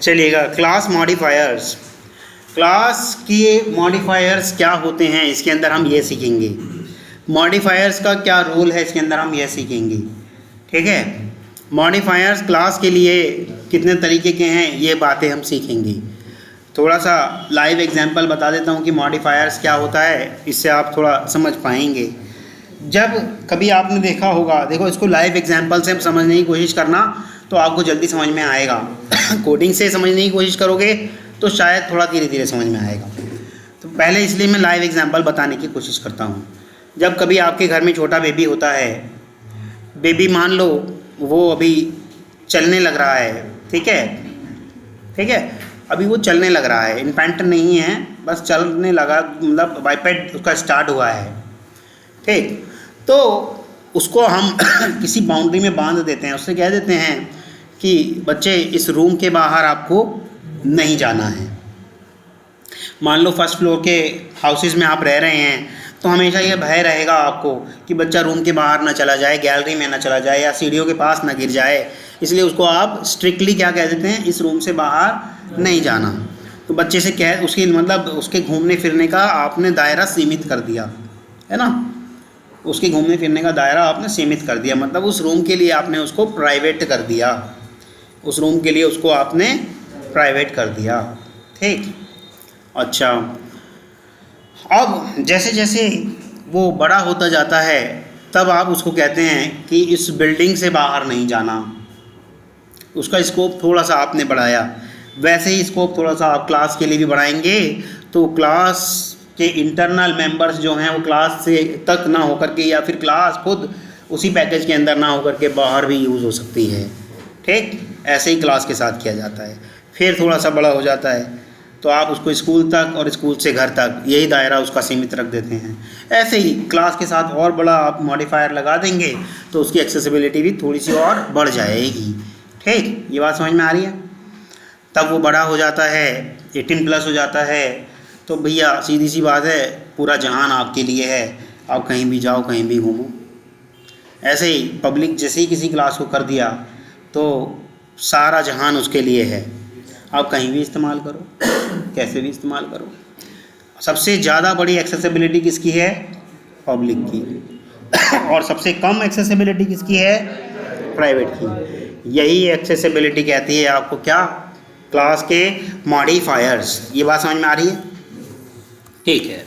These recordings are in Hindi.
चलिएगा, क्लास मॉडिफायर्स। क्लास के मॉडिफायर्स क्या होते हैं इसके अंदर हम ये सीखेंगे। मॉडिफायर्स का क्या रोल है इसके अंदर हम यह सीखेंगे। ठीक है, मॉडिफायर्स क्लास के लिए कितने तरीके के हैं ये बातें हम सीखेंगे। थोड़ा सा लाइव एग्जांपल बता देता हूँ कि मॉडिफायर्स क्या होता है, इससे आप थोड़ा समझ पाएंगे। जब कभी आपने देखा होगा, देखो इसको लाइव एग्जांपल से समझने की कोशिश करना तो आपको जल्दी समझ में आएगा। कोडिंग से समझने की कोशिश करोगे तो शायद थोड़ा धीरे धीरे समझ में आएगा। तो पहले इसलिए मैं लाइव एग्जांपल बताने की कोशिश करता हूँ। जब कभी आपके घर में छोटा बेबी होता है, बेबी मान लो वो अभी चलने लग रहा है, ठीक है, ठीक है, अभी वो चलने लग रहा है, इन्फेंट नहीं है, बस चलने लगा, मतलब बाइपेड उसका स्टार्ट हुआ है। ठीक, तो उसको हम किसी बाउंड्री में बांध देते हैं, उससे कह देते हैं कि बच्चे इस रूम के बाहर आपको नहीं जाना है। मान लो फर्स्ट फ्लोर के हाउसेस में आप रह रहे हैं तो हमेशा ये भय रहेगा आपको कि बच्चा रूम के बाहर ना चला जाए, गैलरी में ना चला जाए या सीढ़ियों के पास ना गिर जाए, इसलिए उसको आप स्ट्रिक्टली क्या कह देते हैं, इस रूम से बाहर नहीं जाना। तो बच्चे से कह, उसकी मतलब उसके घूमने फिरने का आपने दायरा सीमित कर दिया है ना, उसके घूमने फिरने का दायरा आपने सीमित कर दिया, मतलब उस रूम के लिए आपने उसको प्राइवेट कर दिया, उस रूम के लिए उसको आपने प्राइवेट कर दिया। ठीक, अच्छा, अब जैसे जैसे वो बड़ा होता जाता है तब आप उसको कहते हैं कि इस बिल्डिंग से बाहर नहीं जाना। उसका स्कोप थोड़ा सा आपने बढ़ाया, वैसे ही स्कोप थोड़ा सा आप क्लास के लिए भी बढ़ाएंगे तो क्लास के इंटरनल मेंबर्स जो हैं वो क्लास से तक ना होकर के या फिर क्लास खुद उसी पैकेज के अंदर ना होकर के बाहर भी यूज़ हो सकती है। ठीक, ऐसे ही क्लास के साथ किया जाता है। फिर थोड़ा सा बड़ा हो जाता है तो आप उसको स्कूल तक और स्कूल से घर तक यही दायरा उसका सीमित रख देते हैं। ऐसे ही क्लास के साथ और बड़ा आप मॉडिफायर लगा देंगे तो उसकी एक्सेसिबिलिटी भी थोड़ी सी और बढ़ जाएगी। ठीक, ये बात समझ में आ रही है। तब वो बड़ा हो जाता है, 18+ हो जाता है, तो भैया सीधी सी बात है, पूरा जहान आपके लिए है, आप कहीं भी जाओ कहीं भी घूमो। ऐसे ही पब्लिक जैसे ही किसी क्लास को कर दिया तो सारा जहान उसके लिए है, आप कहीं भी इस्तेमाल करो, कैसे भी इस्तेमाल करो। सबसे ज़्यादा बड़ी एक्सेसिबिलिटी किसकी है, पब्लिक की, और सबसे कम एक्सेसिबिलिटी किसकी है, प्राइवेट की। यही एक्सेसिबिलिटी कहती है आपको क्या, क्लास के मॉडिफायर्स। ये बात समझ में आ रही है। ठीक है,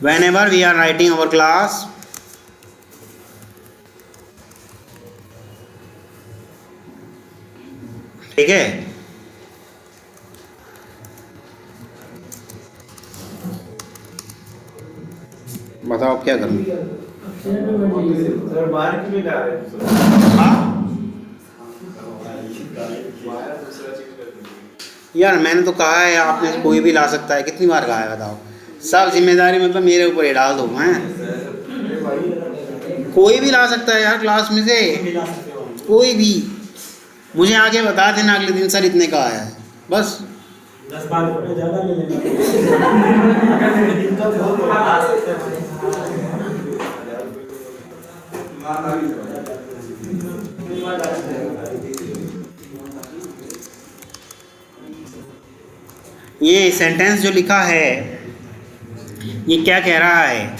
whenever we are writing our class, ठीक है, बताओ क्या करूँ। यार मैंने तो कहा है आपने कोई भी ला सकता है, कितनी बार कहा है बताओ। सब जिम्मेदारी मतलब मेरे ऊपर ही डाल दो हैं, कोई भी ला सकता है यार क्लास में से, कोई भी। मुझे आगे बता देना अगले दिन, सर इतने का आया है, बस 10-12 रुपये ज़्यादा ले लेना। ये सेंटेंस जो लिखा है ये क्या कह रहा है,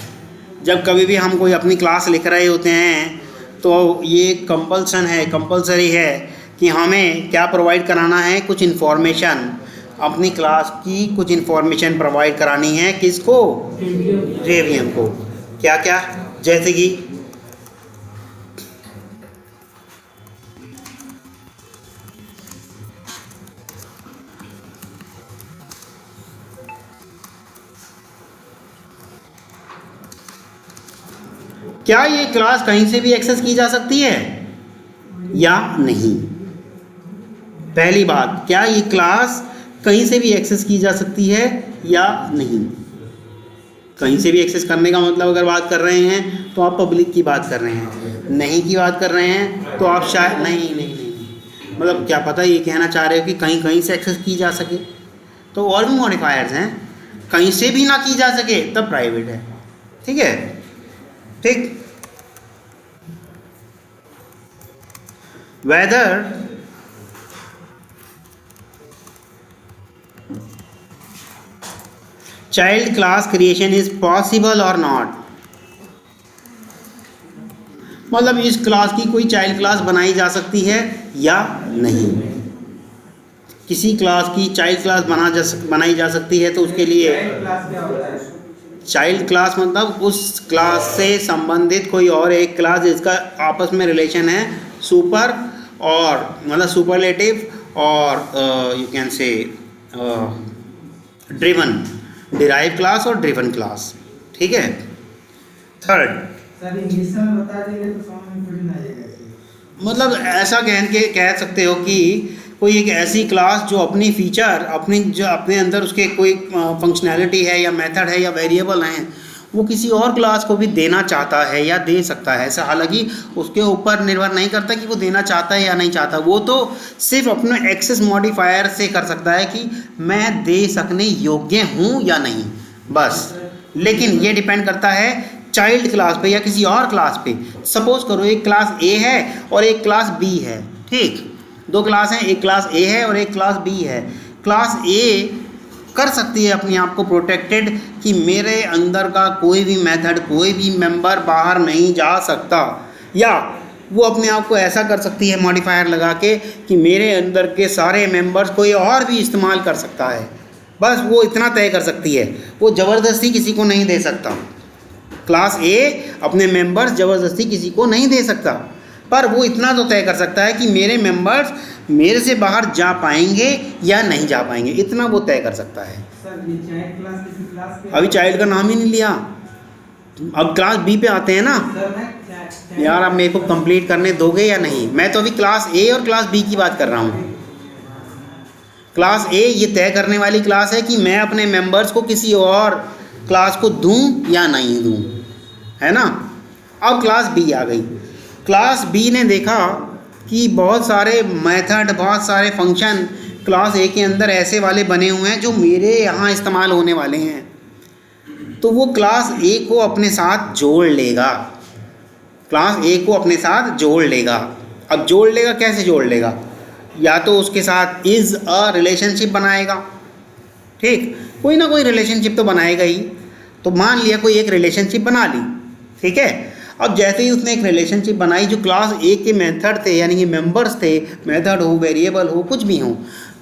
जब कभी भी हम कोई अपनी क्लास लिख रहे होते हैं तो ये कंपल्सन है, कंपलसरी है कि हमें क्या प्रोवाइड कराना है, कुछ इन्फॉर्मेशन, अपनी क्लास की कुछ इन्फॉर्मेशन प्रोवाइड करानी है। किसको, रेवियन को। क्या क्या, जैसे कि क्या ये क्लास कहीं से भी एक्सेस की जा सकती है या नहीं। पहली बात, क्या ये क्लास कहीं से भी एक्सेस की जा सकती है या नहीं। कहीं से भी एक्सेस करने का मतलब अगर बात कर रहे हैं तो आप पब्लिक की बात कर रहे हैं, नहीं की बात कर रहे हैं तो आप शायद नहीं, मतलब क्या पता ये कहना चाह रहे हो कि कहीं कहीं से एक्सेस की जा सके, तो और भी मॉडिफायर्स हैं। कहीं से भी ना की जा सके तब प्राइवेट है। ठीक है, ठीक। whether child class creation is possible or not। मतलब इस क्लास की कोई चाइल्ड क्लास बनाई जा सकती है या नहीं। किसी क्लास की चाइल्ड क्लास बनाई जा सकती है तो उसके लिए क्लास क्या होता है? चाइल्ड क्लास मतलब उस क्लास से संबंधित कोई और एक क्लास जिसका आपस में रिलेशन है सुपर और मतलब सुपरलेटिव और you can say driven, derive class और ड्रिवन क्लास। ठीक है। थर्ड, सर इंग्लिश में बता देंगे तो समझ में थोड़ी ना आएगा। मतलब ऐसा कह सकते हो कि कोई एक ऐसी क्लास जो अपनी फीचर अपने अंदर उसके कोई फंक्शनैलिटी है या मेथड है या वेरिएबल हैं वो किसी और क्लास को भी देना चाहता है या दे सकता है। ऐसा हालांकि उसके ऊपर निर्भर नहीं करता कि वो देना चाहता है या नहीं चाहता, वो तो सिर्फ अपने एक्सेस मॉडिफायर से कर सकता है कि मैं दे सकने योग्य हूँ या नहीं, बस। लेकिन ये डिपेंड करता है चाइल्ड क्लास पे या किसी और क्लास पे। सपोज करो एक क्लास ए है और एक क्लास बी है, ठीक, दो क्लास हैं, एक क्लास ए है और एक क्लास बी है। क्लास ए कर सकती है अपने आप को प्रोटेक्टेड कि मेरे अंदर का कोई भी मेथड, कोई भी मेंबर बाहर नहीं जा सकता, या वो अपने आप को ऐसा कर सकती है मॉडिफायर लगा के कि मेरे अंदर के सारे मेंबर्स कोई और भी इस्तेमाल कर सकता है। बस वो इतना तय कर सकती है, वो ज़बरदस्ती किसी को नहीं दे सकता। क्लास ए अपने मेंबर्स ज़बरदस्ती किसी को नहीं दे सकता, पर वो इतना तो तय कर सकता है कि मेरे मेंबर्स मेरे से बाहर जा पाएंगे या नहीं जा पाएंगे, इतना वो तय कर सकता है। सर ये चाइल्ड क्लास किसी क्लास के अभी चाइल्ड का नाम ही नहीं लिया, अब क्लास बी पे आते हैं ना। सर मैं यार अब मेरे को कंप्लीट करने दोगे या नहीं? मैं तो अभी क्लास ए और क्लास बी की बात कर रहा हूँ। क्लास ए ये तय करने वाली क्लास है कि मैं अपने मेंबर्स को किसी और क्लास को दूं या नहीं दूं, है ना। अब क्लास बी आ गई। क्लास बी ने देखा कि बहुत सारे मेथड, बहुत सारे फंक्शन क्लास ए के अंदर ऐसे वाले बने हुए हैं जो मेरे यहाँ इस्तेमाल होने वाले हैं, तो वो क्लास ए को अपने साथ जोड़ लेगा। क्लास ए को अपने साथ जोड़ लेगा। अब जोड़ लेगा, कैसे जोड़ लेगा? या तो उसके साथ इज़ अ रिलेशनशिप बनाएगा, ठीक, कोई ना कोई रिलेशनशिप तो बनाएगा ही। तो मान लिया कोई एक रिलेशनशिप बना ली, ठीक है। अब जैसे ही उसने एक रिलेशनशिप बनाई जो क्लास ए के मेथड थे, यानी कि मेंबर्स थे, मेथड हो, वेरिएबल हो, कुछ भी हो,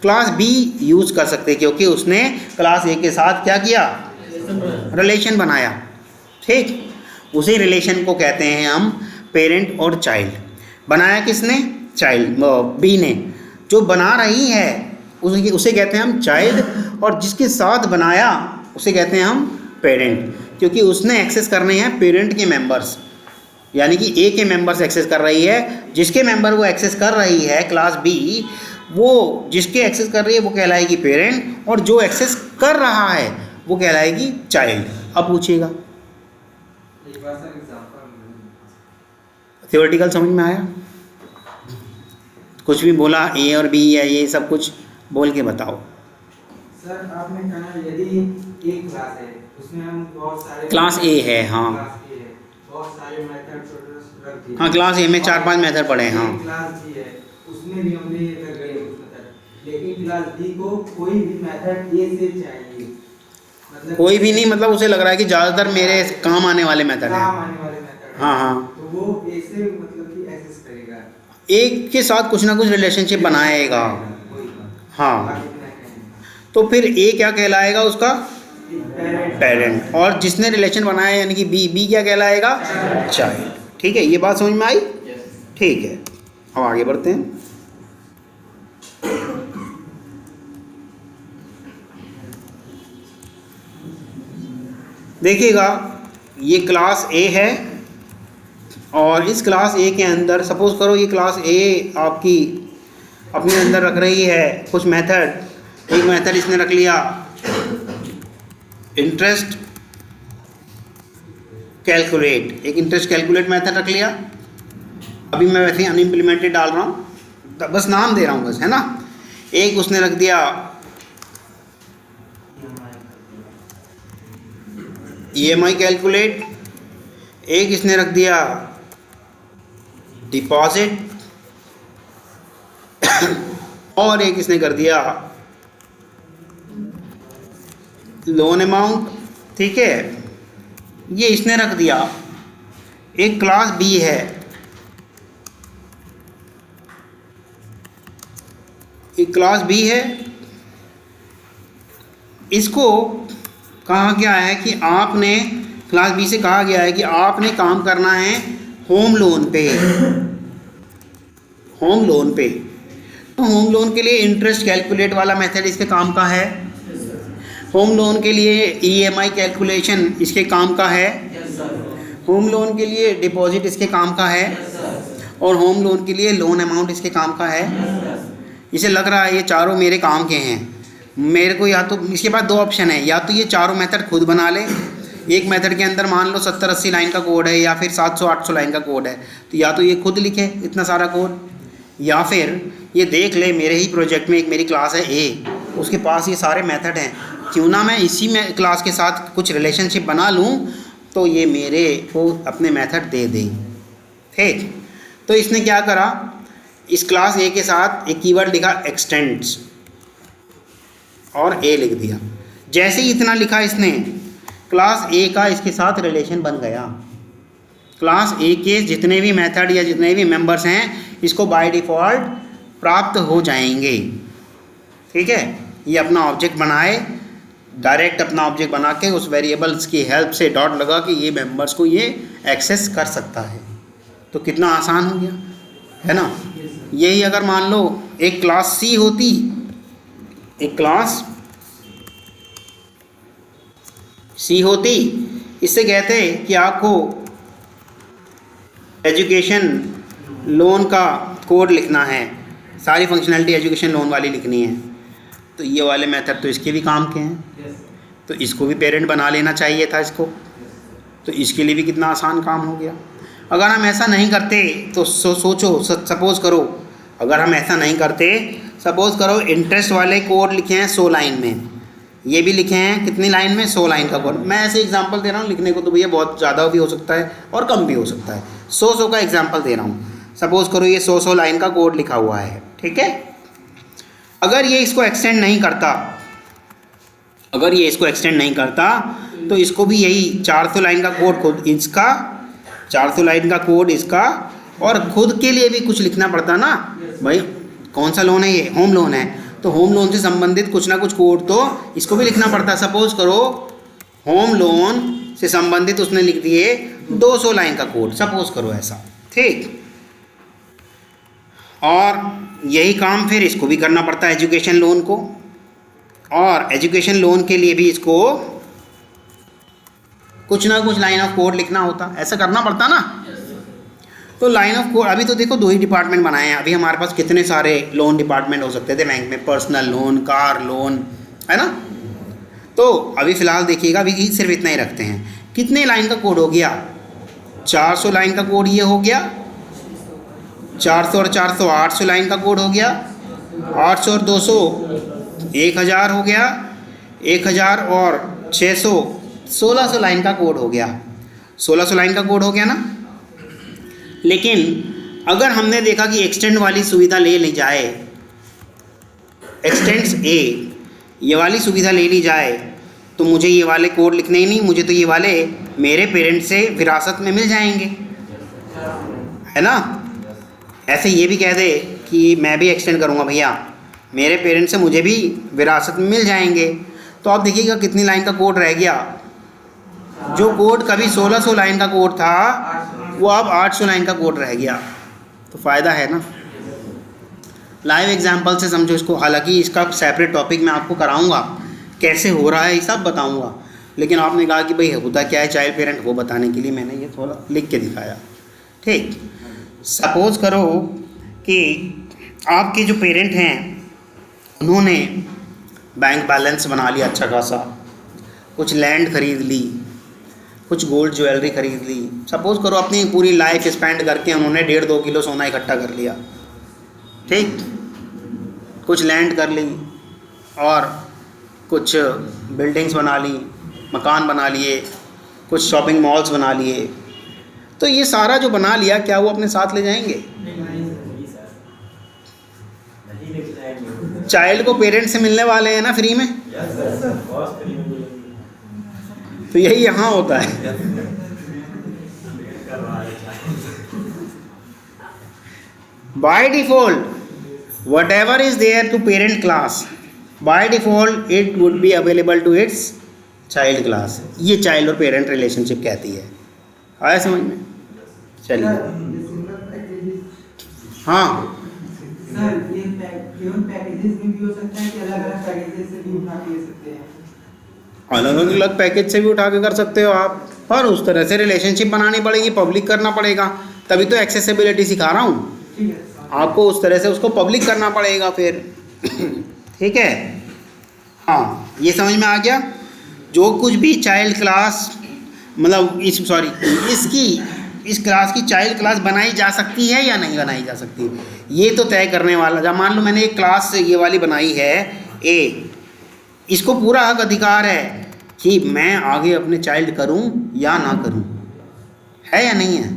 क्लास बी यूज़ कर सकते क्योंकि उसने क्लास ए के साथ क्या किया? रिलेशन बनाया, ठीक। उसी रिलेशन को कहते हैं हम पेरेंट और चाइल्ड। बनाया किसने? चाइल्ड, बी ने। जो बना रही है उसे कहते हैं हम चाइल्ड, और जिसके साथ बनाया उसे कहते हैं हम पेरेंट, क्योंकि उसने एक्सेस करने हैं पेरेंट के मेंबर्स, यानी कि ए के मेंबर्स एक्सेस कर रही है। जिसके मेंबर वो एक्सेस कर रही है क्लास बी, वो जिसके एक्सेस कर रही है वो कहलाएगी पेरेंट, और जो एक्सेस कर रहा है वो कहलाएगी चाइल्ड। अब पूछिएगा, थ्योरेटिकल समझ में आया? कुछ भी बोला ए और बी या ये सब कुछ बोल के बताओ। सर आपने कहा यदि एक क्लास है उसमें हम बहुत सारे क्लास ए है, हाँ क्लास ए है, बहुत सारे मेथड्स रख दिए। हाँ, क्लास ए में 4-5 मेथड पढ़े हैं, हाँ। क्लास बी है उसमें भी हमने ये कर गए मेथड, लेकिन क्लास बी को कोई भी मेथड ए से चाहिए, मतलब कोई भी नहीं, मतलब उसे लग रहा है कि ज़्यादातर मेरे काम आने वाले मेथड हैं। काम आने वाले मेथड, हाँ हाँ, तो वो ए से मतलब कि एक्सेस करेगा, एक के साथ कुछ ना कुछ रिलेशनशिप बनाएगा, हाँ। तो फिर ए क्या कहलाएगा? उसका पेरेंट। और जिसने रिलेशन बनाया यानी कि बी क्या कहलाएगा? चाइल्ड। ठीक है, ये बात समझ में आई? ठीक है, अब आगे बढ़ते हैं। देखिएगा, ये क्लास ए है और इस क्लास ए के अंदर सपोज करो ये क्लास ए आपकी अपने अंदर रख रही है कुछ मेथड। एक मेथड इसने रख लिया इंटरेस्ट कैलकुलेट, एक इंटरेस्ट कैलकुलेट मेथड रख लिया। अभी मैं वैसे ही अनइम्प्लीमेंटेड डाल रहा हूँ, बस नाम दे रहा हूँ बस, है ना। एक उसने रख दिया EMI कैलकुलेट, एक इसने रख दिया डिपॉजिट, और एक इसने कर दिया लोन अमाउंट, ठीक है, ये इसने रख दिया। एक क्लास बी है, एक क्लास बी है, इसको कहा गया है कि आपने, क्लास बी से कहा गया है कि आपने काम करना है होम लोन पे, होम लोन पे। तो होम लोन के लिए इंटरेस्ट कैलकुलेट वाला मेथड इसके काम का है, होम लोन के लिए ईएमआई कैलकुलेशन इसके काम का है, होम लोन के लिए डिपॉजिट इसके काम का है, और होम लोन के लिए लोन अमाउंट इसके काम का है। इसे लग रहा है ये चारों मेरे काम के हैं। मेरे को या तो इसके पास दो ऑप्शन है, या तो ये चारों मेथड खुद बना ले, एक मेथड के अंदर मान लो 70-80 लाइन का कोड है या फिर 700-800 लाइन का कोड है, तो या तो ये खुद लिखे इतना सारा कोड, या फिर ये देख ले मेरे ही प्रोजेक्ट में एक मेरी क्लास है ए, उसके पास ये सारे मेथड हैं, क्यों ना मैं इसी में क्लास के साथ कुछ रिलेशनशिप बना लूँ तो ये मेरे को अपने मेथड दे दे। ठीक, तो इसने क्या करा, इस क्लास ए के साथ एक कीवर्ड लिखा एक्सटेंड्स और ए लिख दिया। जैसे ही इतना लिखा इसने, क्लास ए का इसके साथ रिलेशन बन गया। क्लास ए के जितने भी मेथड या जितने भी मेंबर्स हैं इसको बाय डिफ़ॉल्ट प्राप्त हो जाएंगे। ठीक है, ये अपना ऑब्जेक्ट बनाए, डायरेक्ट अपना ऑब्जेक्ट बना के उस वेरिएबल्स की हेल्प से डॉट लगा के ये मेंबर्स को ये एक्सेस कर सकता है। तो कितना आसान हो गया है ना। यही अगर मान लो एक क्लास सी होती, एक क्लास सी होती, इससे कहते कि आपको एजुकेशन लोन का कोड लिखना है, सारी फंक्शनैलिटी एजुकेशन लोन वाली लिखनी है, तो ये वाले मेथड तो इसके भी काम के हैं, तो इसको भी पेरेंट बना लेना चाहिए था इसको, तो इसके लिए भी कितना आसान काम हो गया। अगर हम ऐसा नहीं करते तो सोचो, सपोज़ करो अगर हम ऐसा नहीं करते, सपोज़ करो इंटरेस्ट वाले कोड लिखे हैं 100 लाइन में, ये भी लिखे हैं कितनी लाइन में, 100 लाइन का कोड। मैं ऐसे एग्जांपल दे रहा हूँ, लिखने को तो भैया बहुत ज़्यादा भी हो सकता है और कम भी हो सकता है, 100 का एग्जांपल दे रहा हूँ। सपोज़ करो ये 100 लाइन का कोड लिखा हुआ है, ठीक है। अगर ये इसको एक्सटेंड नहीं करता, अगर ये इसको एक्सटेंड नहीं करता तो इसको भी यही 400 लाइन का कोड खुद इसका, 400 लाइन का कोड इसका, और खुद के लिए भी कुछ लिखना पड़ता ना भाई। कौन सा लोन है ये, होम लोन है, तो होम लोन से संबंधित कुछ ना कुछ कोड तो इसको भी लिखना पड़ता है। सपोज़ करो होम लोन से संबंधित उसने लिख दिए 200 लाइन का कोड, सपोज़ करो ऐसा, ठीक। और यही काम फिर इसको भी करना पड़ता है एजुकेशन लोन को, और एजुकेशन लोन के लिए भी इसको कुछ ना कुछ लाइन ऑफ कोड लिखना होता, ऐसा करना पड़ता ना। तो लाइन ऑफ कोड, अभी तो देखो 2 ही डिपार्टमेंट बनाए हैं, अभी हमारे पास कितने सारे लोन डिपार्टमेंट हो सकते थे बैंक में, पर्सनल लोन, कार लोन, है ना। तो अभी फ़िलहाल देखिएगा, अभी सिर्फ इतना ही रखते हैं। कितने लाइन का कोड हो गया, 400 लाइन का कोड ये हो गया, 400 और 400 800 लाइन का कोड हो गया, 800 और 200 1000 हो गया, 1000 और 600 1600 लाइन का कोड हो गया, 1600 लाइन का कोड हो गया ना। लेकिन अगर हमने देखा कि एक्सटेंड वाली सुविधा ले ली जाए, एक्सटेंड्स ए, ये वाली सुविधा ले ली जाए, तो मुझे ये वाले कोड लिखने ही नहीं, मुझे तो ये वाले मेरे पेरेंट से विरासत में मिल जाएंगे, है ना। ऐसे ये भी कह दे कि मैं भी एक्सटेंड करूँगा भैया, मेरे पेरेंट से मुझे भी विरासत में मिल जाएंगे, तो आप देखिएगा कितनी लाइन का कोड रह गया। जो कोड कभी 1600 लाइन का कोड था वो अब 800 लाइन का कोड रह गया, तो फ़ायदा है ना। लाइव एग्जांपल से समझो इसको, हालांकि इसका सेपरेट टॉपिक मैं आपको कराऊंगा, कैसे हो रहा है ये सब बताऊंगा, लेकिन आपने कहा कि भाई होता क्या है चाइल्ड पेरेंट, वो बताने के लिए मैंने ये थोड़ा लिख के दिखाया, ठीक। सपोज़ करो कि आपके जो पेरेंट हैं उन्होंने बैंक बैलेंस बना लिया अच्छा खासा, कुछ लैंड खरीद ली, कुछ गोल्ड ज्वेलरी खरीद ली, सपोज़ करो अपनी पूरी लाइफ स्पेंड करके उन्होंने 1.5-2 किलो सोना इकट्ठा कर लिया, ठीक। कुछ लैंड कर ली और कुछ बिल्डिंग्स बना ली, मकान बना लिए, कुछ शॉपिंग मॉल्स बना लिए, तो ये सारा जो बना लिया क्या वो अपने साथ ले जाएंगे? चाइल्ड को पेरेंट से मिलने वाले हैं ना फ्री में, तो यही यहाँ होता है। By default whatever is there to parent class, by default it would be available to its child class। ये चाइल्ड और पेरेंट रिलेशनशिप कहती है। आया समझ में? चलिए हाँ सर ये केवल पैकेजेस में भी हो सकता है कि अलग-अलग पैकेजेस से भी उठा के ले सकते हैं? अलग अलग पैकेज से भी उठा के कर सकते हो आप, पर उस तरह से रिलेशनशिप बनानी पड़ेगी, पब्लिक करना पड़ेगा, तभी तो एक्सेसिबिलिटी सिखा रहा हूँ। ठीक है सर। आपको उस तरह से उसको पब्लिक करना पड़ेगा फिर। ठीक है, हाँ ये समझ में आ गया। जो कुछ भी चाइल्ड क्लास मतलब इस क्लास की चाइल्ड क्लास बनाई जा सकती है या नहीं बनाई जा सकती, ये तो तय करने वाला। जब मान लो मैंने एक क्लास ये वाली बनाई है ए, इसको पूरा हक अधिकार है कि मैं आगे अपने चाइल्ड करूं या ना करूं, है या नहीं है?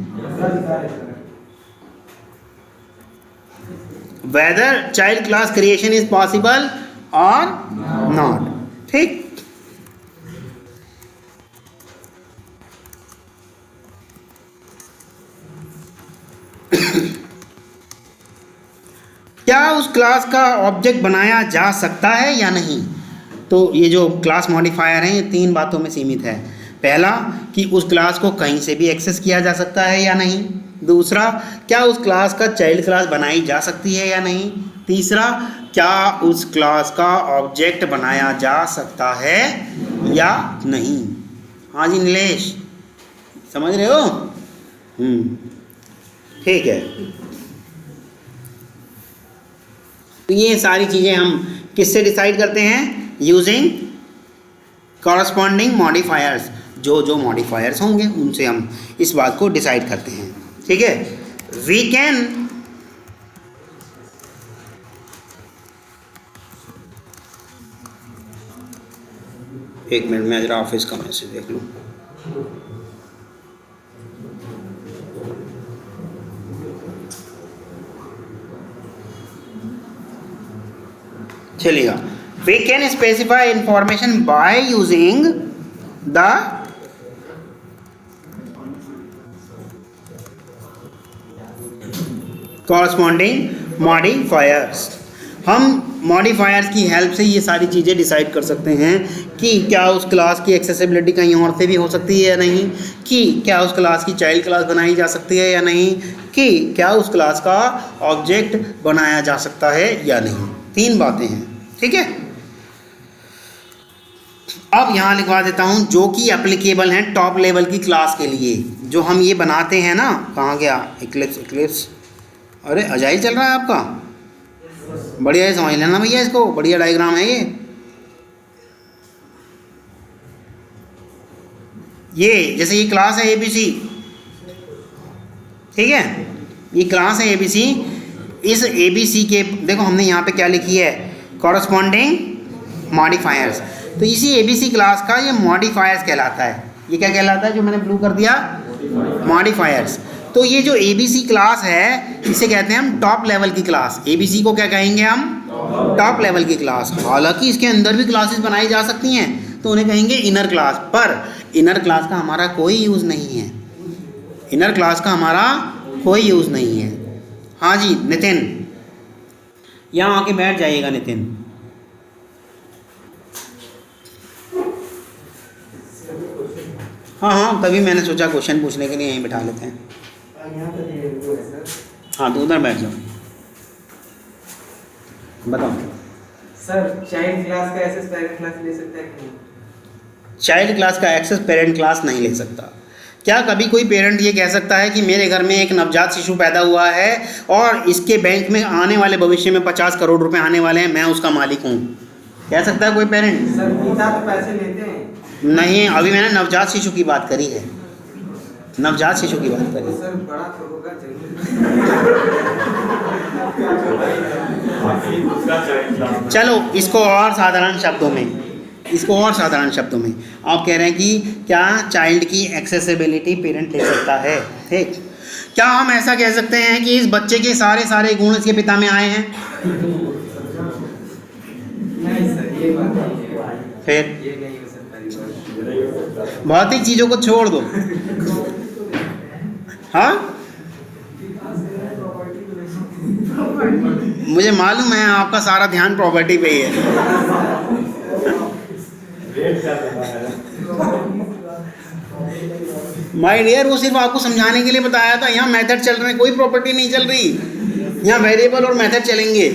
Whether child class creation is possible और नॉट। ठीक, क्या उस क्लास का ऑब्जेक्ट बनाया जा सकता है या नहीं? तो ये जो क्लास मॉडिफायर हैं ये 3 बातों में सीमित है। पहला कि उस क्लास को कहीं से भी एक्सेस किया जा सकता है या नहीं। दूसरा, क्या उस क्लास का चाइल्ड क्लास बनाई जा सकती है या नहीं। तीसरा, क्या उस क्लास का ऑब्जेक्ट बनाया जा सकता है या नहीं। हाँ जी नीलेश, समझ रहे हो? ठीक है, तो ये सारी चीज़ें हम किससे डिसाइड करते हैं? Using corresponding modifiers. जो मॉडिफायर्स होंगे उनसे हम इस बात को डिसाइड करते हैं। ठीक है, वी कैन एक मिनट में जरा ऑफिस का मैसेज देख लूँ। चलिएगा, we can specify information by using the corresponding modifiers. हम मॉडिफायर्स की हेल्प से ये सारी चीज़ें डिसाइड कर सकते हैं कि क्या उस क्लास की एक्सेसिबिलिटी कहीं और से भी हो सकती है या नहीं, कि क्या उस क्लास की चाइल्ड क्लास बनाई जा सकती है या नहीं, कि क्या उस क्लास का ऑब्जेक्ट बनाया जा सकता है या नहीं। 3 बातें हैं। ठीक है, अब यहाँ लिखवा देता हूँ जो कि एप्लीकेबल हैं टॉप लेवल की क्लास के लिए। जो हम ये बनाते हैं ना, कहाँ गया इक्लिप्स, अरे अजाइल चल रहा है आपका, बढ़िया है, समझ लेना भैया इसको, बढ़िया डायग्राम है ये जैसे ये क्लास है ABC, ठीक है, ये क्लास है ABC। इस ABC के देखो हमने यहाँ पे क्या लिखी है, कॉरस्पॉन्डिंग मॉडिफायर्स। तो इसी ABC क्लास का ये मॉडिफायर्स कहलाता है। ये क्या कहलाता है जो मैंने ब्लू कर दिया, मॉडिफायर्स। तो ये जो ABC क्लास है इसे कहते हैं हम टॉप लेवल की क्लास। ABC को क्या कहेंगे हम, टॉप लेवल की क्लास। हालांकि इसके अंदर भी क्लासेस बनाई जा सकती हैं तो उन्हें कहेंगे इनर क्लास, पर इनर क्लास का हमारा कोई यूज़ नहीं है। इनर क्लास का हमारा कोई यूज़ नहीं है। हाँ जी नितिन, यहाँ आके बैठ जाइएगा नितिन। हाँ, तभी मैंने सोचा क्वेश्चन पूछने के लिए यहीं बिठा लेते हैं। हाँ तो उधर बैठ जाओ, बताओ। सर चाइल्ड क्लास का एक्सेस पेरेंट क्लास ले सकता है कि नहीं? चाइल्ड क्लास का एक्सेस पेरेंट क्लास नहीं ले सकता। क्या कभी कोई पेरेंट ये कह सकता है कि मेरे घर में एक नवजात शिशु पैदा हुआ है और इसके बैंक में आने वाले भविष्य में 50 करोड़ रुपए आने वाले हैं, मैं उसका मालिक हूँ? कह सकता है कोई पेरेंट? सर पिता तो पैसे लेते हैं। नहीं, अभी मैंने नवजात शिशु की बात करी है, नवजात शिशु की बात करी। सर बड़ा तो होगा चलो इसको और साधारण शब्दों में आप कह रहे हैं कि क्या चाइल्ड की एक्सेसिबिलिटी पेरेंट ले सकता है। ठीक, क्या हम ऐसा कह सकते हैं कि इस बच्चे के सारे गुण इसके पिता में आए हैं? ये बात नहीं है, फिर ये नहीं हो सकता रिवर्स। भौतिक चीज़ों को छोड़ दो। हाँ, मुझे मालूम है आपका सारा ध्यान प्रॉपर्टी पे ही है। माय डियर, वो सिर्फ आपको समझाने के लिए बताया था। यहाँ मेथड चल रहे हैं, कोई प्रॉपर्टी नहीं चल रही। यहाँ वेरिएबल और मेथड चलेंगे।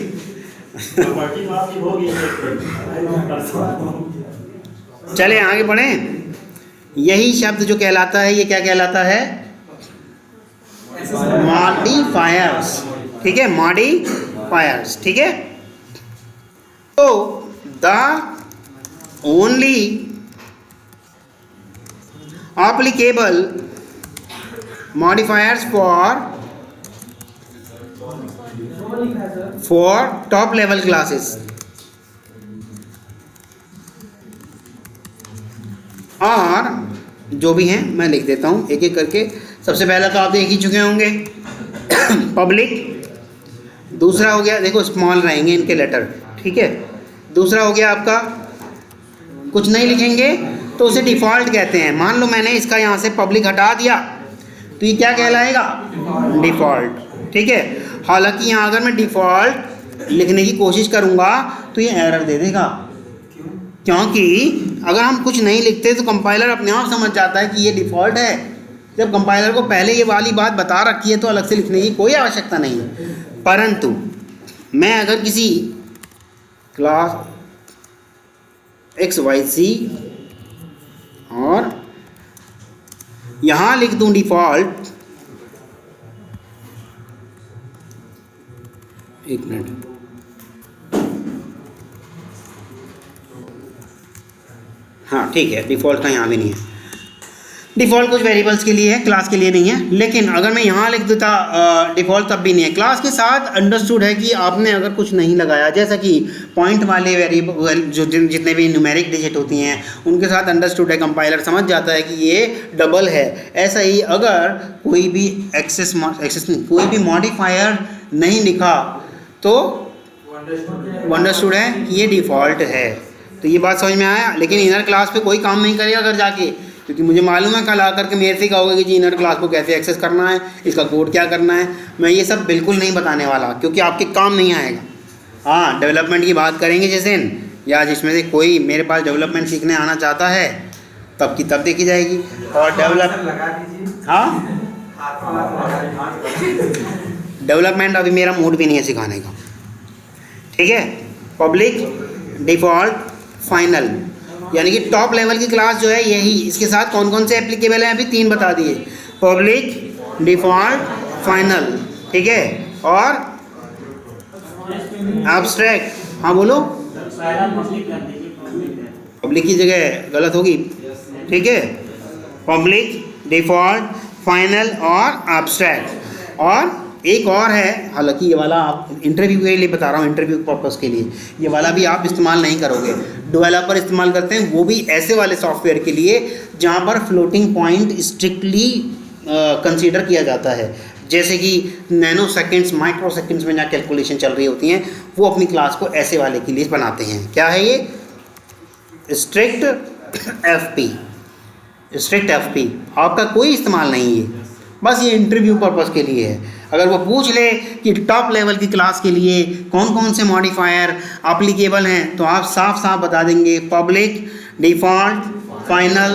चले आगे बढ़ें। यही शब्द जो कहलाता है, ये क्या कहलाता है? मॉडिफायर्स। ठीक है, मॉडिफायर्स। ठीक है, तो the only applicable modifiers for top level classes और जो भी हैं मैं लिख देता हूँ एक एक करके। सबसे पहला तो आप देख ही चुके होंगे, पब्लिक। दूसरा हो गया, देखो स्मॉल रहेंगे इनके लेटर। ठीक है, दूसरा हो गया आपका, कुछ नहीं लिखेंगे तो उसे डिफ़ॉल्ट कहते हैं। मान लो मैंने इसका यहाँ से पब्लिक हटा दिया तो ये क्या कहलाएगा? डिफ़ॉल्ट। ठीक है, हालांकि यहाँ अगर मैं डिफ़ॉल्ट लिखने की कोशिश करूँगा तो ये एरर दे देगा, क्योंकि अगर हम कुछ नहीं लिखते तो कंपाइलर अपने आप समझ जाता है कि ये डिफ़ॉल्ट है। जब कंपाइलर को पहले ये वाली बात बता रखी है तो अलग से लिखने की कोई आवश्यकता नहीं है। परंतु मैं अगर किसी क्लास XYZ और यहाँ लिख दूँ डिफ़ॉल्ट, एक मिनट, हाँ ठीक है, डिफ़ॉल्ट का यहाँ भी नहीं है। डिफ़ॉल्ट कुछ वेरिएबल्स के लिए है, क्लास के लिए नहीं है। लेकिन अगर मैं यहाँ लिख देता डिफ़ॉल्ट, तब भी नहीं है। क्लास के साथ अंडरस्टूड है कि आपने अगर कुछ नहीं लगाया, जैसा कि पॉइंट वाले वेरिएबल जो जितने भी न्यूमेरिक डिजिट होती हैं उनके साथ अंडरस्टूड है, कंपाइलर समझ जाता है कि ये डबल है। ऐसा ही अगर कोई भी कोई भी मॉडिफायर नहीं लिखा तो अंडरस्टूड है कि ये डिफ़ॉल्ट है। तो ये बात समझ में आया। लेकिन इनर क्लास पे कोई काम नहीं करेगा अगर जाके, क्योंकि मुझे मालूम है कल आकर के मेरे से कहोगे कि जी इनर क्लास को कैसे एक्सेस करना है, इसका कोड क्या करना है। मैं ये सब बिल्कुल नहीं बताने वाला, क्योंकि आपके काम नहीं आएगा। हाँ, डेवलपमेंट की बात करेंगे जिस दिन, या जिसमें से कोई मेरे पास डेवलपमेंट सीखने आना चाहता है तब की तब देखी जाएगी। और डेवलपमेंट अभी मेरा मूड भी नहीं है सिखाने का। ठीक है, पब्लिक, डिफ़ॉल्ट, फाइनल, यानी कि टॉप लेवल की क्लास जो है यही। इसके साथ कौन कौन से एप्लीकेबल हैं अभी 3 बता दिए, पब्लिक, डिफ़ॉल्ट, फाइनल। ठीक है, और एब्स्ट्रैक्ट। हाँ बोलो, पब्लिक की जगह गलत होगी। ठीक है, पब्लिक, डिफ़ॉल्ट, फाइनल और एब्स्ट्रैक्ट। और एक और है, हालांकि ये वाला आप इंटरव्यू के लिए बता रहा हूँ, इंटरव्यू पर्पस के लिए ये वाला भी आप इस्तेमाल नहीं करोगे। डेवलपर इस्तेमाल करते हैं, वो भी ऐसे वाले सॉफ्टवेयर के लिए जहाँ पर फ्लोटिंग पॉइंट स्ट्रिक्टली कंसीडर किया जाता है। जैसे कि नैनो सेकेंड्स, माइक्रो सेकेंड्स में जहाँ कैलकुलेशन चल रही होती हैं, वो अपनी क्लास को ऐसे वाले के लिए बनाते हैं। क्या है ये? Strict FP। स्ट्रिक्ट FP आपका कोई इस्तेमाल नहीं है, बस ये इंटरव्यू पर्पस के लिए है। अगर वो पूछ ले कि टॉप लेवल की क्लास के लिए कौन कौन से मॉडिफायर एप्लीकेबल हैं, तो आप साफ साफ बता देंगे public, default, final,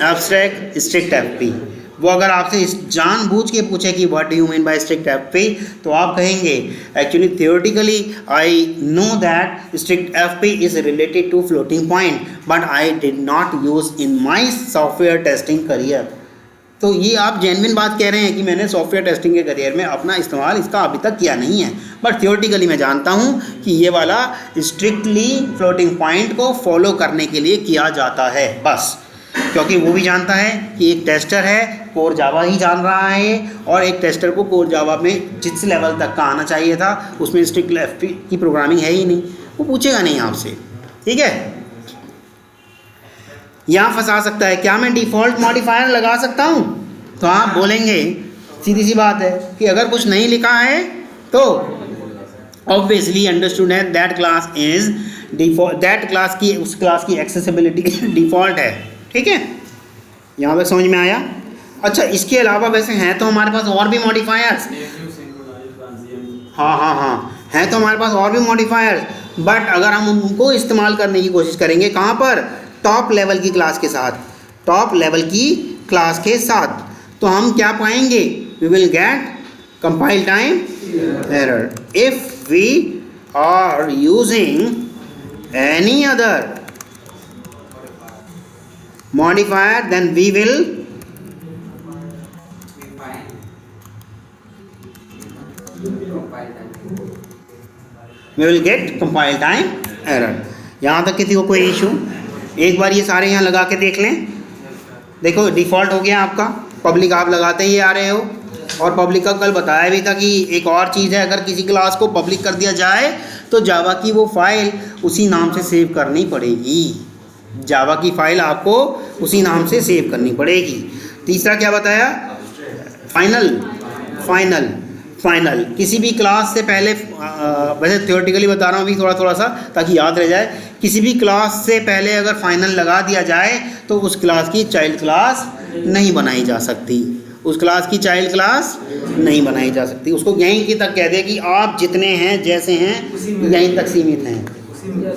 abstract, strict FP। वो अगर आपसे जानबूझ के पूछे कि what do you mean by strict FP, तो आप कहेंगे actually theoretically I know that strict FP is related to floating point, but I did not use in my software testing career. तो ये आप जेन्युइन बात कह रहे हैं कि मैंने सॉफ्टवेयर टेस्टिंग के करियर में अपना इस्तेमाल इसका अभी तक किया नहीं है, बट थियोरेटिकली मैं जानता हूँ कि ये वाला स्ट्रिक्टली फ्लोटिंग पॉइंट को फॉलो करने के लिए किया जाता है। बस, क्योंकि वो भी जानता है कि एक टेस्टर है, कोर जावा ही जान रहा है, और एक टेस्टर को कोर जावा में जिस लेवल तक का आना चाहिए था उसमें स्ट्रिक्ट FP की प्रोग्रामिंग है ही नहीं, वो पूछेगा नहीं आपसे। ठीक है, यहाँ फंसा सकता है, क्या मैं डिफ़ॉल्ट मॉडिफायर लगा सकता हूँ? तो आप बोलेंगे, सीधी सी बात है कि अगर कुछ नहीं लिखा है तो ऑब्वियसली अंडरस्टूड है that class is default, that class की, उस क्लास की एक्सेसिबिलिटी डिफ़ॉल्ट है। ठीक है, यहाँ पे समझ में आया। अच्छा, इसके अलावा वैसे हैं तो हमारे पास और भी मॉडिफायर्स, हाँ हैं तो हमारे पास और भी मॉडिफायर्स, बट अगर हम उनको इस्तेमाल करने की कोशिश करेंगे कहाँ पर, टॉप लेवल की क्लास के साथ, टॉप लेवल की क्लास के साथ, तो हम क्या पाएंगे, we will get compile time error. If we are using any other modifier then we will get compile time error। यहाँ तक किसी को कोई इशू? एक बार ये सारे यहाँ लगा के देख लें। देखो डिफ़ॉल्ट हो गया आपका, पब्लिक आप लगाते ही आ रहे हो, और पब्लिक का कल बताया भी था कि एक और चीज़ है, अगर किसी क्लास को पब्लिक कर दिया जाए तो जावा की वो फाइल उसी नाम से सेव करनी पड़ेगी, जावा की फाइल आपको उसी नाम से सेव करनी पड़ेगी। तीसरा क्या बताया, फाइनल किसी भी क्लास से पहले, वैसे थ्योरेटिकली बता रहा हूँ अभी थोड़ा सा ताकि याद रह जाए, किसी भी क्लास से पहले अगर फाइनल लगा दिया जाए तो उस क्लास की चाइल्ड क्लास नहीं बनाई जा सकती, उस क्लास की चाइल्ड क्लास नहीं बनाई जा सकती। उसको यहीं की तक कह दे कि आप जितने हैं जैसे हैं यहीं तक सीमित हैं।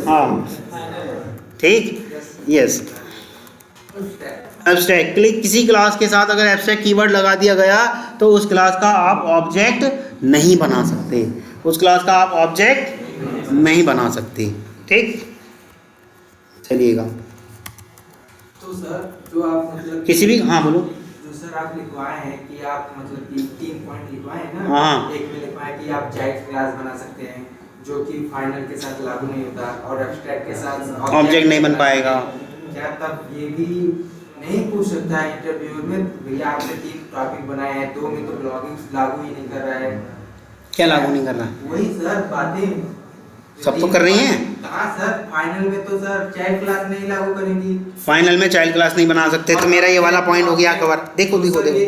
हाँ ठीक, यस। एब्स्ट्रैक्ट, किसी क्लास के साथ अगर एब्स्ट्रैक्ट कीवर्ड लगा दिया गया तो उस क्लास का आप ऑब्जेक्ट नहीं बना सकते, उस क्लास का आप ऑब्जेक्ट नहीं बना सकते। ठीक, चलिएगा। तो सर जो आप मतलब किसी भी, हाँ बोलो। जो सर आप लिखवाए हैं कि आप मतलब कि 3 पॉइंट लिखवाए हैं ना, हाँ। एक में लिखवाए कि आप चाइल्ड क्लास बना सकते हैं जो कि फाइनल के साथ लागू नहीं होता, और एब्स्ट्रैक्ट के साथ ऑब्जेक्ट नहीं बन पाएगा। क्या तब ये भी नहीं पूछ सकता है इंटरव्यू में, भैया आपने 3 टॉपिक बनाए हैं, 2 में तो ब्लॉगिंग लागू ही नहीं कर रहा है? क्या लागू नहीं कर रहा है? वही सर बातें सब तो कर रही हैं। हाँ सर, फाइनल में तो सर चाइल्ड क्लास नहीं लागू करेंगी, फाइनल में चाइल्ड क्लास नहीं बना सकते, तो मेरा ये वाला पॉइंट हो गया कवर। देखो देखो देखो,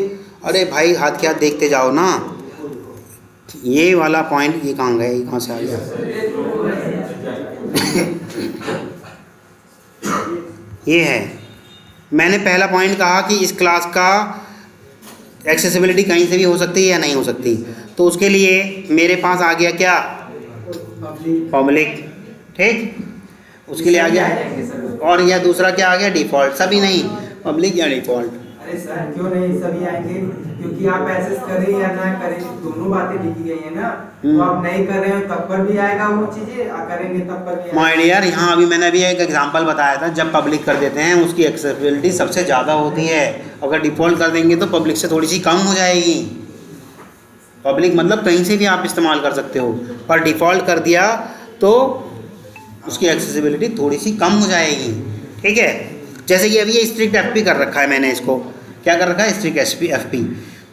अरे भाई हाथ के हाथ देखते जाओ ना, ये वाला पॉइंट ये कहाँ गया, ये कहाँ से आ गया? ये है, मैंने पहला पॉइंट कहा कि इस क्लास का एक्सेसिबिलिटी कहीं से भी हो सकती है या नहीं हो सकती, तो उसके लिए मेरे पास आ गया क्या, पब्लिक। ठीक, उसके लिए आ गया, और यह दूसरा क्या आ गया, डिफ़ॉल्ट। सभी नहीं, पब्लिक या डिफ़ॉल्ट। अरे सर क्यों नहीं सभी आएंगे, क्योंकि आप ऐसे करें या ना करें दोनों बातें लिखी गई है ना, तो आप नहीं कर रहे हो तब पर भी आएगा वो चीजें, करेंगे तब पर भी। माय डियर, यहाँ अभी मैंने अभी एक एग्जांपल बताया था, जब पब्लिक कर देते हैं उसकी एक्सेसिबिलिटी सबसे ज़्यादा होती है, अगर डिफ़ॉल्ट कर देंगे तो पब्लिक से थोड़ी सी कम हो जाएगी। पब्लिक मतलब कहीं से भी आप इस्तेमाल कर सकते हो, पर डिफ़ॉल्ट कर दिया तो उसकी एक्सेसिबिलिटी थोड़ी सी कम हो जाएगी। ठीक है, जैसे कि अभी ये स्ट्रिक्ट एफपी कर रखा है, मैंने इसको क्या कर रखा है, स्ट्रिक्ट एफपी।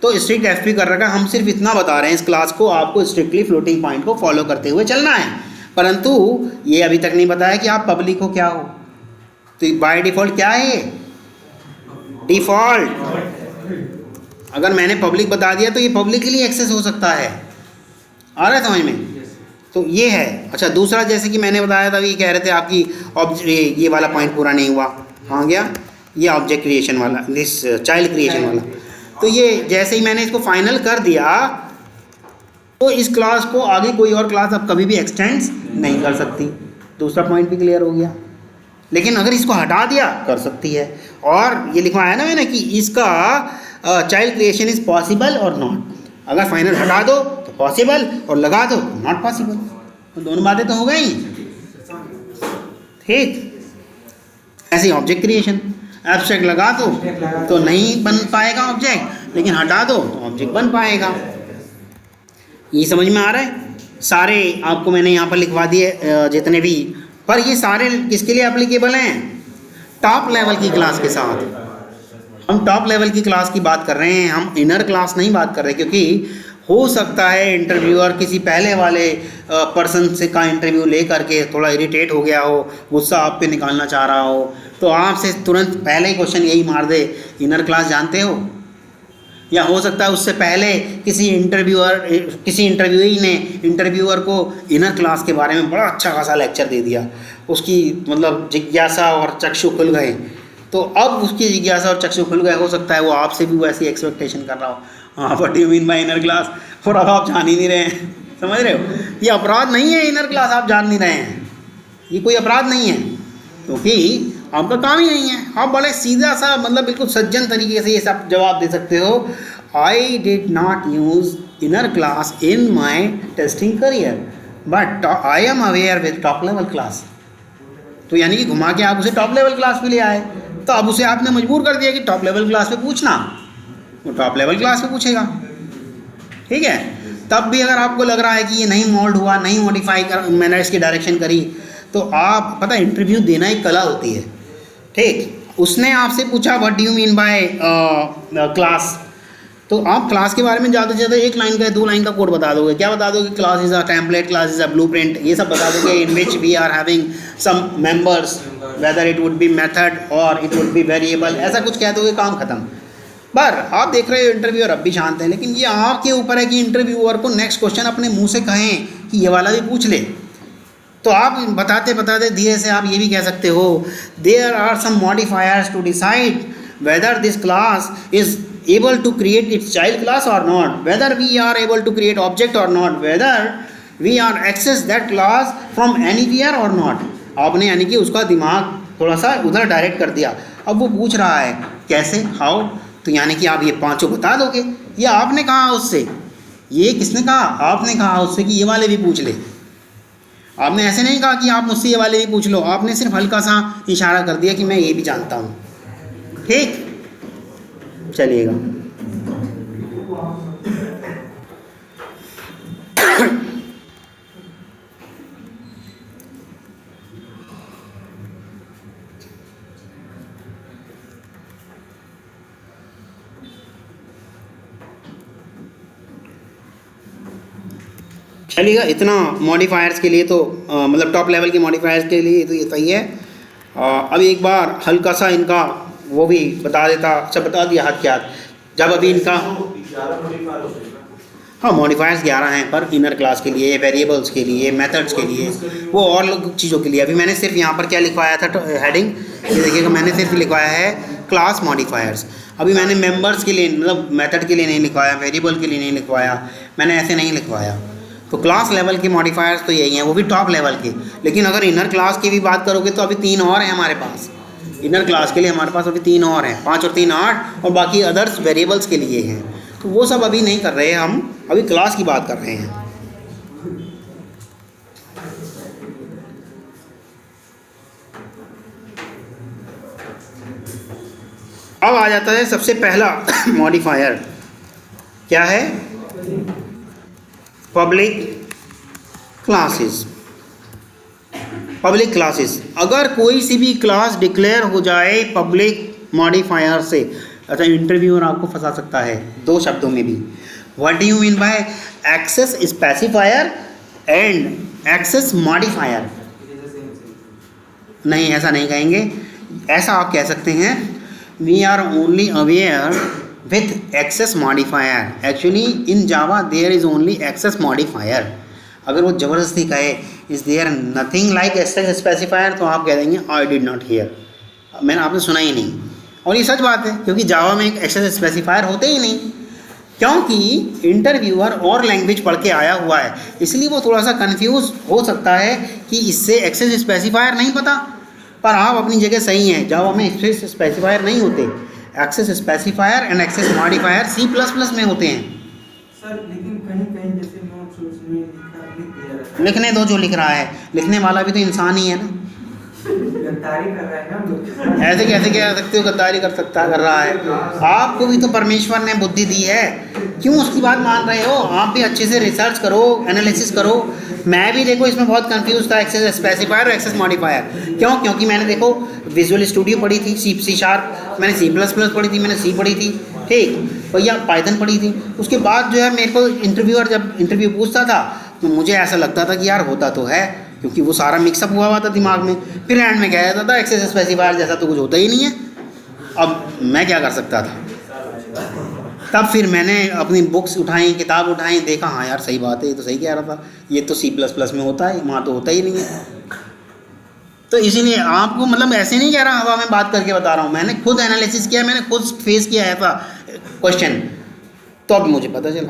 तो स्ट्रिक्ट एफपी कर रखा है, हम सिर्फ इतना बता रहे हैं इस क्लास को आपको स्ट्रिक्टली फ्लोटिंग पॉइंट को फॉलो करते हुए चलना है, परंतु ये अभी तक नहीं बताया कि आप पब्लिक हो क्या हो। तो बाय डिफ़ॉल्ट क्या है, डिफ़ॉल्ट। अगर मैंने पब्लिक बता दिया तो ये पब्लिकली एक्सेस हो सकता है, आ रहा है समझ में? तो ये है। अच्छा, दूसरा जैसे कि मैंने बताया था, ये कह रहे थे आपकी ये वाला पॉइंट पूरा नहीं हुआ, कहाँ गया, ये ऑब्जेक्ट क्रिएशन वाला, दिस चाइल्ड क्रिएशन वाला। तो ये जैसे ही मैंने इसको फाइनल कर दिया तो इस क्लास को आगे कोई और क्लास अब कभी भी एक्सटेंड नहीं कर सकती। दूसरा पॉइंट भी क्लियर हो गया। लेकिन अगर इसको हटा दिया कर सकती है, और ये लिखवाया ना मैंने कि इसका चाइल्ड क्रिएशन इज़ पॉसिबल और नॉट। अगर फाइनल हटा दो तो पॉसिबल, और लगा दो तो नॉट पॉसिबल, तो दोनों बातें तो हो गई। ठीक, ऐसे ही ऑब्जेक्ट क्रिएशन, एब्स्ट्रैक्ट लगा दो तो नहीं बन पाएगा ऑब्जेक्ट, लेकिन हटा दो तो ऑब्जेक्ट बन पाएगा। ये समझ में आ रहा है? सारे आपको मैंने यहाँ पर लिखवा दिए जितने भी, पर ये सारे किसके लिए एप्लीकेबल हैं, टॉप लेवल की क्लास के साथ। हम टॉप लेवल की क्लास की बात कर रहे हैं, हम इनर क्लास नहीं बात कर रहे, क्योंकि हो सकता है इंटरव्यूअर किसी पहले वाले पर्सन से का इंटरव्यू ले करके थोड़ा इरिटेट हो गया हो, गुस्सा आप पे निकालना चाह रहा हो, तो आपसे तुरंत पहले ही क्वेश्चन यही मार दे, इनर क्लास जानते हो? या हो सकता है उससे पहले किसी इंटरव्यूई ने इंटरव्यूअर को इनर क्लास के बारे में बड़ा अच्छा खासा लेक्चर दे दिया, उसकी मतलब जिज्ञासा और चक्षु खुल गए। तो अब उसकी जिज्ञासा और चक्षु खुल गए, हो सकता है वो आपसे भी वैसी एक्सपेक्टेशन कर रहा हो, हाँ what do you mean bye inner class, और अब आप जान ही नहीं रहे हैं। समझ रहे हो, ये अपराध नहीं है, इनर क्लास आप जान नहीं रहे हैं, ये कोई अपराध नहीं है, क्योंकि आपका काम ही नहीं है। आप बड़े सीधा सा मतलब बिल्कुल सज्जन तरीके से ये सब जवाब दे सकते हो, आई did not use inner class in my testing career but I am aware with top level class. तो यानी कि घुमा के आप उसे टॉप लेवल क्लास पे ले आए, तो अब उसे आपने मजबूर कर दिया कि टॉप लेवल क्लास पे पूछना, वो टॉप लेवल क्लास पे पूछेगा। ठीक है, तब भी अगर आपको लग रहा है कि ये नहीं मोल्ड हुआ, नहीं मॉडिफाई कर मैंने इसकी डायरेक्शन करी, तो आप पता है इंटरव्यू देना एक कला होती है। ठीक, उसने आपसे पूछा what do you mean bye class, तो आप क्लास के बारे में ज़्यादा से ज़्यादा 1 लाइन का 2 लाइन का कोड बता दोगे। क्या बता दोगे? Class is a template, class is a blueprint, ये सब बता दोगे। In which we are having some members whether it would be method or it would be variable, ऐसा कुछ कह दोगे, काम खत्म। पर आप देख रहे हो इंटरव्यूअर अब भी शांत है, लेकिन ये आपके ऊपर है कि इंटरव्यूअर को नेक्स्ट क्वेश्चन अपने मुंह से कहें कि ये वाला भी पूछ ले। तो आप बताते बताते धीरे से आप ये भी कह सकते हो, there are some modifiers to decide whether this class is able to create its child class or not, whether we are able to create object or not, whether we are access that class from anywhere or not। आपने यानी कि उसका दिमाग थोड़ा सा उधर डायरेक्ट कर दिया। अब वो पूछ रहा है कैसे, हाउ, तो यानी कि आप ये 5 बता दोगे। ये आपने कहा उससे, ये किसने कहा? आपने कहा उससे कि ये वाले भी पूछ ले। आपने ऐसे नहीं कहा कि आप मुझसे ये वाले भी पूछ लो, आपने सिर्फ हल्का सा इशारा कर दिया कि मैं ये भी जानता हूँ। ठीक, चलिएगा। चलिएगा, इतना मॉडिफायर्स के लिए तो मतलब टॉप लेवल के मॉडिफायर्स के लिए तो ये सही है। अब एक बार हल्का सा इनका वो भी बता देता, सब बता दिया हाथ के हाथ। जब अभी इनका हाँ मॉडिफायर्स 11 हैं, पर इनर क्लास के लिए, वेरिएबल्स के लिए, मेथड्स के लिए, वो और चीज़ों के लिए। अभी मैंने सिर्फ यहाँ पर क्या लिखवाया था हेडिंग, ये देखिएगा, मैंने सिर्फ लिखवाया है क्लास मॉडिफायर्स। अभी मैंने मेंबर्स के लिए मतलब मेथड के लिए नहीं लिखवाया, वेरिएबल के लिए नहीं लिखवाया, मैंने ऐसे नहीं लिखवाया। तो क्लास लेवल के मॉडिफायर्स तो यही हैं, वो भी टॉप लेवल के। लेकिन अगर इनर क्लास की भी बात करोगे तो अभी 3 और हैं हमारे पास। इनर क्लास के लिए हमारे पास अभी 3 और हैं, 5 और 3 8, और बाकी अदर्स वेरिएबल्स के लिए हैं। तो वो सब अभी नहीं कर रहे, हम अभी क्लास की बात कर रहे हैं। अब आ जाता है सबसे पहला मॉडिफायर, क्या है? Public classes. पब्लिक क्लासेस, अगर कोई सी भी क्लास डिक्लेयर हो जाए पब्लिक मॉडिफायर से, अच्छा इंटरव्यूअर आपको फंसा सकता है 2 शब्दों में भी। What do you mean by access specifier and access modifier? नहीं, ऐसा नहीं कहेंगे। ऐसा आप कह सकते हैं, we are only aware with access modifier. Actually in Java there is only access modifier. अगर वो ज़बरदस्ती कहे is there nothing like access specifier, तो आप कह देंगे आई डिड नॉट हियर, मैंने आपने सुना ही नहीं। और ये सच बात है, क्योंकि जावा में एक एक्सेस स्पेसिफायर होते ही नहीं, क्योंकि इंटरव्यूअर और लैंग्वेज पढ़ के आया हुआ है, इसलिए वो थोड़ा सा कंफ्यूज हो सकता है कि इससे एक्सेस स्पेसिफायर नहीं पता। पर आप अपनी जगह सही हैं, जावा में एक्सेस स्पेसिफायर नहीं होते। Access specifier and access modifier C++ में होते हैं। सर लेकिन कहीं कहीं जैसे नोट्स में लिख दिया, लिखने दो जो लिख रहा है, लिखने वाला भी तो इंसान ही है ना। गद्दारी कर रहा है ना। ऐसे कैसे कह सकते हो गद्दारी कर रहा है? आपको भी तो परमेश्वर ने बुद्धि दी है, क्यों उसकी बात मान रहे हो? आप भी अच्छे से रिसर्च करो, एनालिसिस करो। मैं भी देखो इसमें बहुत कंफ्यूज था, एक्सेस स्पेसिफायर और एक्सेस मॉडिफायर। क्यों? क्योंकि मैंने देखो विजुअल स्टूडियो पढ़ी थी, C#, मैंने C++ पढ़ी थी, मैंने C पढ़ी थी, ठीक भैया, पाइथन पढ़ी थी। उसके बाद जो है मेरे को इंटरव्यूअर जब इंटरव्यू पूछता था तो मुझे ऐसा लगता था कि यार होता तो है, क्योंकि वो सारा मिक्सअप हुआ था दिमाग में। फिर एंड में कह जाता था एक्सेस स्पेसिफायर जैसा तो कुछ होता ही नहीं है। अब मैं क्या कर सकता था? तब फिर मैंने अपनी बुक्स उठाई, किताब उठाई, देखा हाँ यार सही बात है, ये तो सही कह रहा था, ये तो C++ में होता है, वहाँ तो होता ही नहीं है। तो इसीलिए आपको मतलब ऐसे नहीं कह रहा हवा में बात करके बता रहा हूँ, मैंने खुद एनालिसिस किया, मैंने खुद फेस किया है था क्वेश्चन, तो अब मुझे पता चला,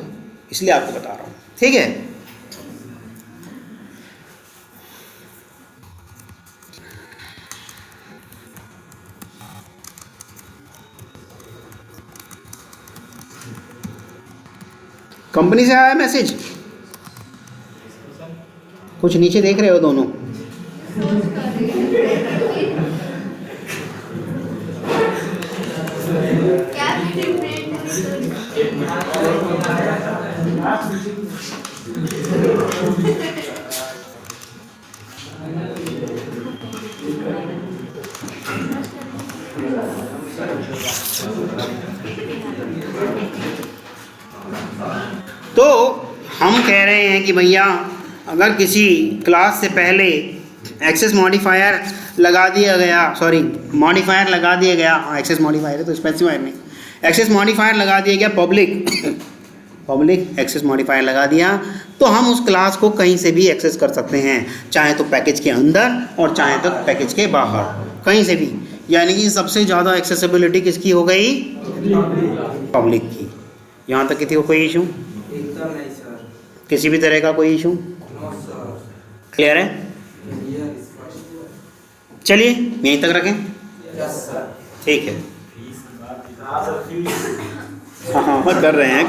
इसलिए आपको बता रहा हूँ। ठीक है, कंपनी से आया मैसेज, कुछ नीचे देख रहे हो दोनों? तो हम कह रहे हैं कि भैया अगर किसी क्लास से पहले एक्सेस मॉडिफायर लगा दिया गया, सॉरी मॉडिफायर लगा दिया गया, हाँ एक्सेस मॉडिफायर है तो स्पेसिफायर नहीं, एक्सेस मॉडिफायर लगा दिया गया पब्लिक एक्सेस मॉडिफायर लगा दिया, तो हम उस क्लास को कहीं से भी एक्सेस कर सकते हैं, चाहे तो पैकेज के अंदर और चाहे तो पैकेज के बाहर, कहीं से भी। यानी कि सबसे ज़्यादा एक्सेसिबिलिटी किसकी हो गई? पब्लिक की। यहाँ तक किसी को कोई इशू? एकदम नहीं सर। किसी भी तरह का कोई इशू? No sir. क्लियर है? चलिए यहीं तक रखें। Yes sir. ठीक है, हाँ कर रहे हैं।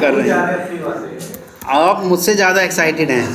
आप मुझसे ज़्यादा एक्साइटेड हैं।